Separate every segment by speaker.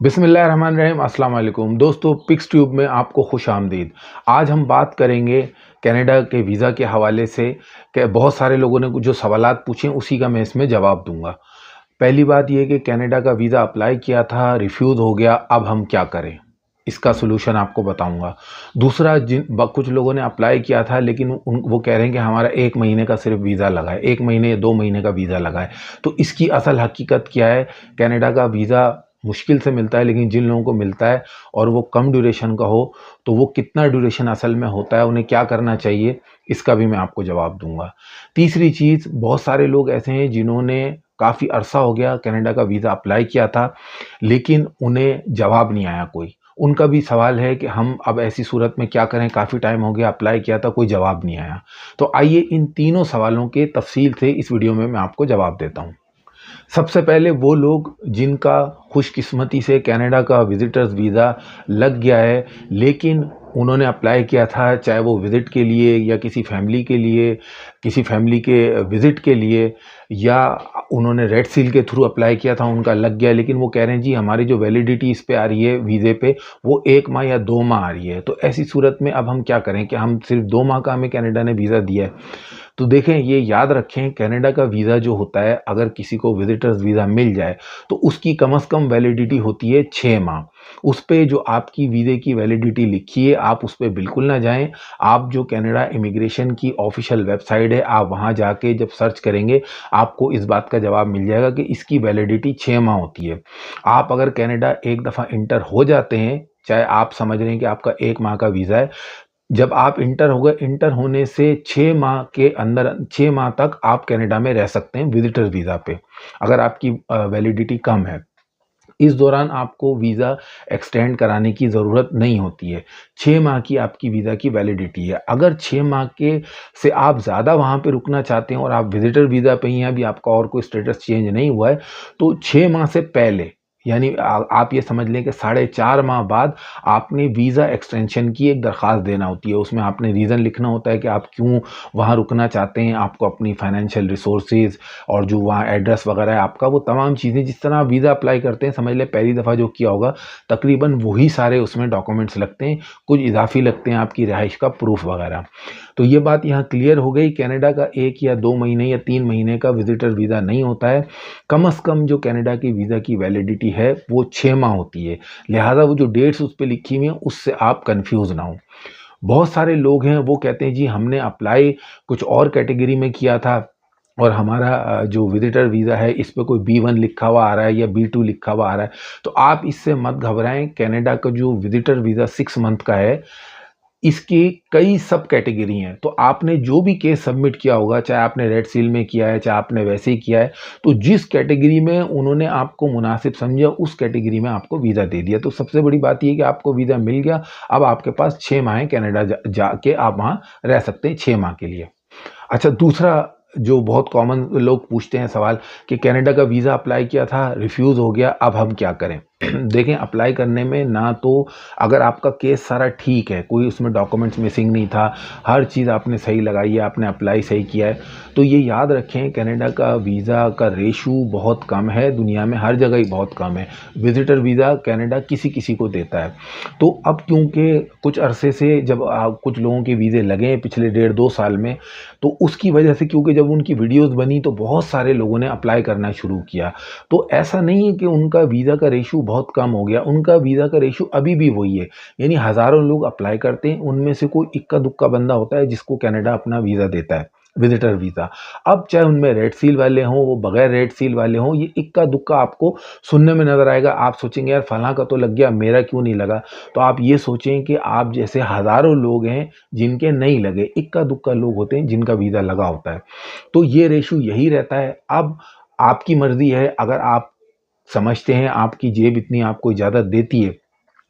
Speaker 1: बिस्मिल्लाहिर्रहमानिर्रहीम अस्सलाम वालेकुम दोस्तों, पिक्स ट्यूब में आपको खुश आमदीद। आज हम बात करेंगे कनाडा के वीज़ा के हवाले से कि बहुत सारे लोगों ने जो सवालात पूछे उसी का मैं इसमें जवाब दूंगा। पहली बात यह कि कनाडा का वीज़ा अप्लाई किया था, रिफ्यूज़ हो गया, अब हम क्या करें, इसका सलूशन आपको बताऊंगा। दूसरा, कुछ लोगों ने अप्लाई किया था लेकिन वो कह रहे हैं कि हमारा 1 महीने का सिर्फ वीज़ा लगा है, 1 महीने या 2 महीने का वीज़ा लगा है। तो इसकी असल हकीकत क्या है? कनाडा का वीज़ा मुश्किल से मिलता है, लेकिन जिन लोगों को मिलता है और वो कम ड्यूरेशन का हो तो वो कितना ड्यूरेशन असल में होता है, उन्हें क्या करना चाहिए, इसका भी मैं आपको जवाब दूंगा। तीसरी चीज़, बहुत सारे लोग ऐसे हैं जिन्होंने काफ़ी अरसा हो गया कनाडा का वीज़ा अप्लाई किया था लेकिन उन्हें जवाब नहीं आया कोई। उनका भी सवाल है कि हम अब ऐसी सूरत में क्या करें, काफ़ी टाइम हो गया अप्लाई किया था, कोई जवाब नहीं आया। तो आइए इन तीनों सवालों के तफसील से इस वीडियो में मैं आपको जवाब देता हूँ। सबसे पहले वो लोग जिनका खुशकिस्मती से कनाडा का विजिटर्स वीज़ा लग गया है लेकिन उन्होंने अप्लाई किया था, चाहे वो विज़िट के लिए या किसी फैमिली के लिए, किसी फैमिली के विज़िट के लिए, या उन्होंने रेड सील के थ्रू अप्लाई किया था, उनका लग गया, लेकिन वो कह रहे हैं जी हमारी जो वैलिडिटी इस पे आ रही है वीज़े पे वो 1 माह या 2 माह आ रही है। तो ऐसी सूरत में अब हम क्या करें कि हम सिर्फ 2 माह का हमें कनाडा ने वीज़ा दिया है। तो देखें, ये याद रखें, कनाडा का वीज़ा जो होता है, अगर किसी को विजिटर्स वीज़ा मिल जाए तो उसकी कम से कम वैलिडिटी होती है 6 माह। उस पे जो आपकी वीज़े की वैलिडिटी लिखी है आप उस पे बिल्कुल ना जाएं। आप जो कनाडा इमिग्रेशन की ऑफिशियल वेबसाइट है, आप वहां जाके जब सर्च करेंगे आपको इस बात का जवाब मिल जाएगा कि इसकी वैलिडिटी 6 माह होती है। आप अगर कनाडा एक दफ़ा इंटर हो जाते हैं, चाहे आप समझ रहे हैं कि आपका 1 माह का वीज़ा है, जब आप इंटर हो गए, इंटर होने से 6 माह के अंदर 6 माह तक आप कनाडा में रह सकते हैं विजिटर वीज़ा पे, अगर आपकी वैलिडिटी कम है। इस दौरान आपको वीज़ा एक्सटेंड कराने की ज़रूरत नहीं होती है। 6 माह की आपकी वीज़ा की वैलिडिटी है। अगर 6 माह के से आप ज़्यादा वहाँ पे रुकना चाहते हैं और आप विजिटर वीज़ा पे ही हैं, अभी आपका और कोई स्टेटस चेंज नहीं हुआ है, तो 6 माह से पहले, यानी आप ये समझ लें कि 4.5 माह बाद आपने वीज़ा एक्सटेंशन की एक दरख्वास्त देना होती है। उसमें आपने रीज़न लिखना होता है कि आप क्यों वहाँ रुकना चाहते हैं, आपको अपनी फाइनेंशियल रिसोर्सेज और जो वहाँ एड्रेस वगैरह है आपका, वो तमाम चीज़ें जिस तरह आप वीज़ा अप्लाई करते हैं, समझ लें पहली दफ़ा जो किया होगा, तकरीबन वही सारे उसमें डॉक्यूमेंट्स लगते हैं, कुछ इजाफी लगते हैं, आपकी रिहाइश का प्रूफ वगैरह। तो ये बात यहाँ क्लियर हो गई। कनाडा का 1 या 2 महीने या 3 महीने का विजिटर वीज़ा नहीं होता है। कम से कम जो कनाडा की वीज़ा की वैलिडिटी है वो 6 माह होती है। लिहाजा वो जो डेट्स उस पे लिखी हुई हैं उससे आप कंफ्यूज ना हो। बहुत सारे लोग हैं वो कहते हैं जी हमने अप्लाई कुछ और कैटेगरी में किया था और हमारा जो विजिटर वीज़ा है इस पे कोई B1 लिखा हुआ आ रहा है या B2 लिखा हुआ आ रहा है। तो आप इससे मत घबराएं। कनाडा का जो विजिटर वीज़ा 6 मंथ का है, इसकी कई सब कैटेगरी हैं। तो आपने जो भी केस सबमिट किया होगा, चाहे आपने रेड सील में किया है, चाहे आपने वैसे ही किया है, तो जिस कैटेगरी में उन्होंने आपको मुनासिब समझा उस कैटेगरी में आपको वीज़ा दे दिया। तो सबसे बड़ी बात ये कि आपको वीज़ा मिल गया, अब आपके पास 6 माह कनाडा जाके आप वहाँ रह सकते हैं 6 माह के लिए। अच्छा, दूसरा जो बहुत कॉमन लोग पूछते हैं सवाल कि कनाडा का वीज़ा अप्लाई किया था, रिफ्यूज़ हो गया, अब हम क्या करें? देखें, अप्लाई करने में ना तो अगर आपका केस सारा ठीक है, कोई उसमें डॉक्यूमेंट्स मिसिंग नहीं था, हर चीज़ आपने सही लगाई है, आपने अप्लाई सही किया है, तो ये याद रखें कनाडा का वीज़ा का रेशू बहुत कम है, दुनिया में हर जगह ही बहुत कम है। विजिटर वीज़ा कनाडा किसी किसी को देता है। तो अब क्योंकि कुछ अरसे से जब कुछ लोगों के वीज़े लगे हैं पिछले 1.5-2 साल में, तो उसकी वजह से, क्योंकि जब उनकी वीडियोस बनी तो बहुत सारे लोगों ने अप्लाई करना शुरू किया। तो ऐसा नहीं है कि उनका वीज़ा का रेशो बहुत कम हो गया, उनका वीज़ा का रेशो अभी भी वही है। यानी हज़ारों लोग अप्लाई करते हैं, उनमें से कोई इक्का दुक्का बंदा होता है जिसको कनाडा अपना वीज़ा देता है, विजिटर वीज़ा। अब चाहे उनमें रेड सील वाले हों, वो बगैर रेड सील वाले हों, ये इक्का दुक्का आपको सुनने में नज़र आएगा। आप सोचेंगे यार फलां का तो लग गया, मेरा क्यों नहीं लगा? तो आप ये सोचें कि आप जैसे हज़ारों लोग हैं जिनके नहीं लगे, इक्का दुक्का लोग होते हैं जिनका वीज़ा लगा होता है। तो ये रेशो यही रहता है। अब आपकी मर्ज़ी है, अगर आप समझते हैं आपकी जेब इतनी आपको इजाज़त देती है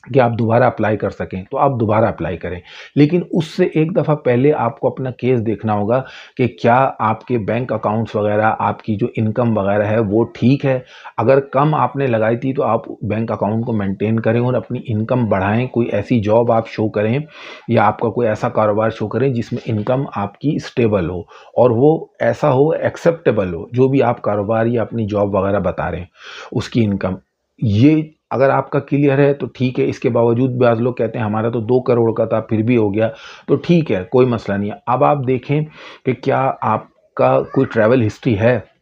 Speaker 1: कि आप दोबारा अप्लाई कर सकें, तो आप दोबारा अप्लाई करें। लेकिन उससे एक दफ़ा पहले आपको अपना केस देखना होगा कि क्या आपके बैंक अकाउंट्स वगैरह, आपकी जो इनकम वगैरह है वो ठीक है। अगर कम आपने लगाई थी तो आप बैंक अकाउंट को मेंटेन करें और अपनी इनकम बढ़ाएं। कोई ऐसी जॉब आप शो करें या आपका कोई ऐसा कारोबार शो करें जिसमें इनकम आपकी स्टेबल हो और वो ऐसा हो, एक्सेप्टेबल हो, जो भी आप कारोबार या अपनी जॉब वगैरह बता रहे हैं उसकी इनकम। ये अगर आपका क्लियर है तो ठीक है, इसके बावजूद बाज़ लोग कहते हैं हमारा तो 2 करोड़ का था फिर भी हो गया, तो ठीक है, कोई मसला नहीं है। अब आप देखें कि क्या आपका कोई ट्रैवल हिस्ट्री है?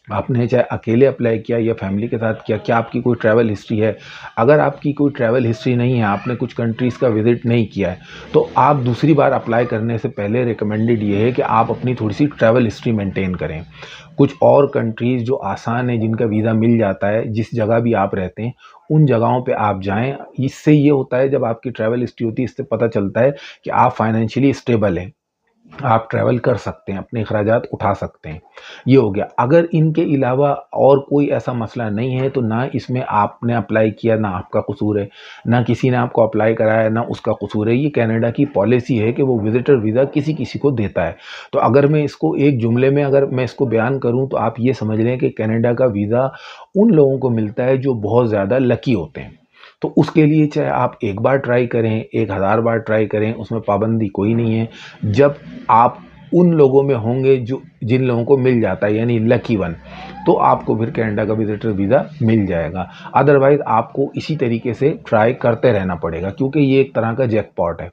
Speaker 1: आपने चाहे अकेले अप्लाई किया या फैमिली के साथ किया, क्या आपकी कोई ट्रैवल हिस्ट्री है? अगर आपकी कोई ट्रैवल हिस्ट्री नहीं है, आपने कुछ कंट्रीज़ का विज़िट नहीं किया है, तो आप दूसरी बार अप्लाई करने से पहले रिकमेंडेड ये है कि आप अपनी थोड़ी-सी ट्रैवल हिस्ट्री मेंटेन करें। कुछ और कंट्रीज़ जो आसान है, जिनका वीज़ा मिल जाता है, जिस जगह भी आप रहते हैं, उन जगहों पे आप जाएँ। इससे ये होता है, जब आपकी ट्रैवल हिस्ट्री होती है, इससे पता चलता है कि आप फाइनेंशियली स्टेबल हैं। आप ट्रैवल कर सकते हैं, अपने अखराजात उठा सकते हैं। ये हो गया। अगर इनके अलावा और कोई ऐसा मसला नहीं है, तो ना इसमें आपने अप्लाई किया, ना आपका कसूर है, ना किसी ने आपको अप्लाई कराया, ना उसका कसूर है। ये कनाडा की पॉलिसी है कि वो विज़िटर वीज़ा किसी-किसी को देता है। तो अगर मैं इसको एक जुमले में अगर मैं इसको बयान करूँ, तो आप ये समझ लें कि कनाडा का वीज़ा उन लोगों को मिलता है जो बहुत ज़्यादा लकी होते हैं। तो उसके लिए चाहे आप एक बार ट्राई करें, 1000 बार ट्राई करें, उसमें पाबंदी कोई नहीं है। जब आप उन लोगों में होंगे जो जिन लोगों को मिल जाता है, यानी लकी वन, तो आपको फिर कनाडा का विज़िटर वीज़ा मिल जाएगा। अदरवाइज़ आपको इसी तरीके से ट्राई करते रहना पड़ेगा, क्योंकि ये एक तरह का जैकपॉट है।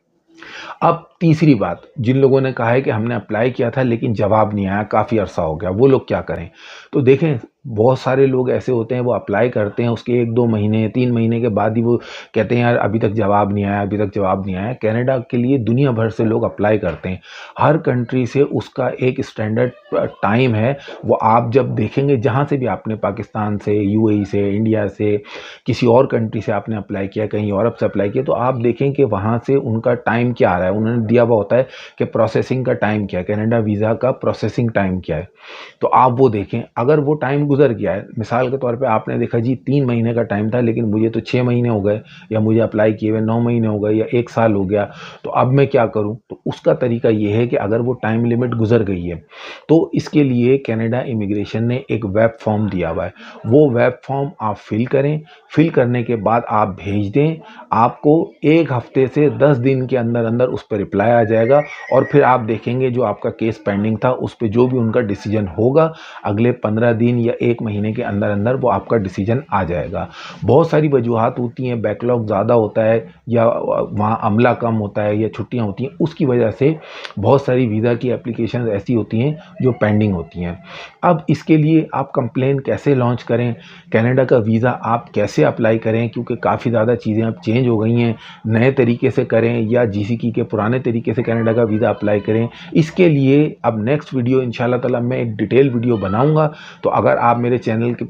Speaker 1: अब तीसरी बात, जिन लोगों ने कहा है कि हमने अप्लाई किया था लेकिन जवाब नहीं आया, काफ़ी अरसा हो गया, वो लोग क्या करें? तो देखें, बहुत सारे लोग ऐसे होते हैं, वो अप्लाई करते हैं, उसके 1-2 महीने, 3 महीने के बाद ही वो कहते हैं यार अभी तक जवाब नहीं आया, अभी तक जवाब नहीं आया। कनाडा के लिए दुनिया भर से लोग अप्लाई करते हैं। हर कंट्री से उसका एक स्टैंडर्ड टाइम है। वो आप जब देखेंगे, जहाँ से भी आपने पाकिस्तान से, यूएई से, इंडिया से, किसी और कंट्री से आपने अप्लाई किया, कहीं यूरोप से अप्लाई किया, तो आप देखें कि वहाँ से उनका टाइम क्या आ रहा है। उन्होंने दिया हुआ होता है कि प्रोसेसिंग का टाइम क्या है, कनाडा वीज़ा का प्रोसेसिंग टाइम क्या है। तो आप वो देखें, अगर वो टाइम गुजर गया है, मिसाल के तौर पे आपने देखा जी 3 महीने का टाइम था, लेकिन मुझे तो 6 महीने हो गए, या मुझे अप्लाई किए हुए 9 महीने हो गए, या 1 साल हो गया, तो अब मैं क्या करूं? तो उसका तरीका ये है कि अगर वो टाइम लिमिट गुजर गई है, तो इसके लिए कनाडा इमिग्रेशन ने एक वेब फॉर्म दिया हुआ है। वो वेब फॉर्म आप फिल करें, फिल करने के बाद आप भेज दें। आपको 1 हफ्ते से 10 दिन के अंदर अंदर उस पर रिप्लाई आ जाएगा, और फिर आप देखेंगे जो आपका केस पेंडिंग था, उस पर जो भी उनका डिसीजन होगा, अगले 15 दिन या 1 महीने के अंदर अंदर वो आपका डिसीजन आ जाएगा। बहुत सारी वजूहात होती हैं, बैकलॉग ज़्यादा होता है, या वहाँ अमला कम होता है, या छुट्टियाँ होती हैं, उसकी वजह से बहुत सारी वीज़ा की एप्लीकेशन ऐसी होती हैं जो पेंडिंग होती हैं। अब इसके लिए आप कंप्लेन कैसे लॉन्च करें, कनाडा का वीज़ा आप कैसे अप्लाई करें, क्योंकि काफ़ी ज़्यादा चीज़ें अब चेंज हो गई हैं, नए तरीके से करें या जीसीकी के पुराने तरीके से कनाडा का वीज़ा अप्लाई करें। इसके लिए अब नेक्स्ट वीडियो इंशाल्लाह ताला मैं एक डिटेल वीडियो बनाऊंगा। तो अगर आप मेरे चैनल के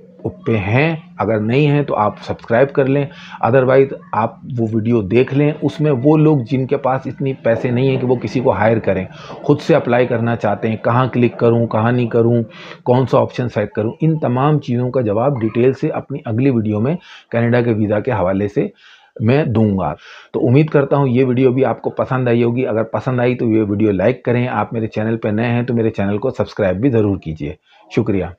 Speaker 1: पे हैं, अगर नहीं हैं तो आप सब्सक्राइब कर लें, अदरवाइज़ आप वो वीडियो देख लें। उसमें वो लोग जिनके पास इतनी पैसे नहीं हैं कि वो किसी को हायर करें, खुद से अप्लाई करना चाहते हैं, कहाँ क्लिक करूँ, कहाँ नहीं करूँ, कौन सा ऑप्शन सेलेक्ट करूँ, इन तमाम चीज़ों का जवाब डिटेल से अपनी अगली वीडियो में कनाडा के वीज़ा के हवाले से मैं दूंगा। तो उम्मीद करता हूँ ये वीडियो भी आपको पसंद आई होगी। अगर पसंद आई तो ये वीडियो लाइक करें। आप मेरे चैनल पर नए हैं तो मेरे चैनल को सब्सक्राइब भी ज़रूर कीजिए। शुक्रिया।